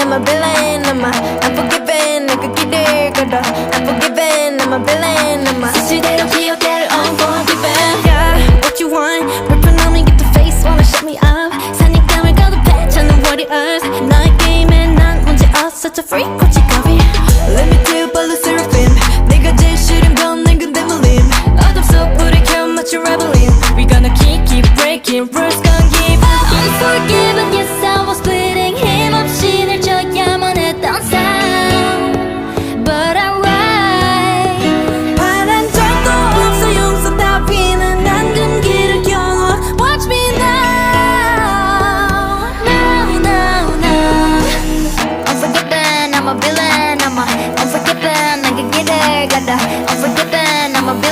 I'm a villain, I'm unforgiven. 내가 길을 걸어 unforgiven, I'm a villain, I'm 사실대로 기억대로 unforgiven. Yeah, what you want? 불편함이 get the face wanna shut me up. 사냥감을 거듭해 찾는 warriors. 너의 게임에 난 문제 없어. such a freak 고치가비. Let me tell you about the seraphim. 내가 제일 싫은 건 내 근데 물림. 어둠 속 불을 켜 마치 rebelling. We gonna keep breaking rules.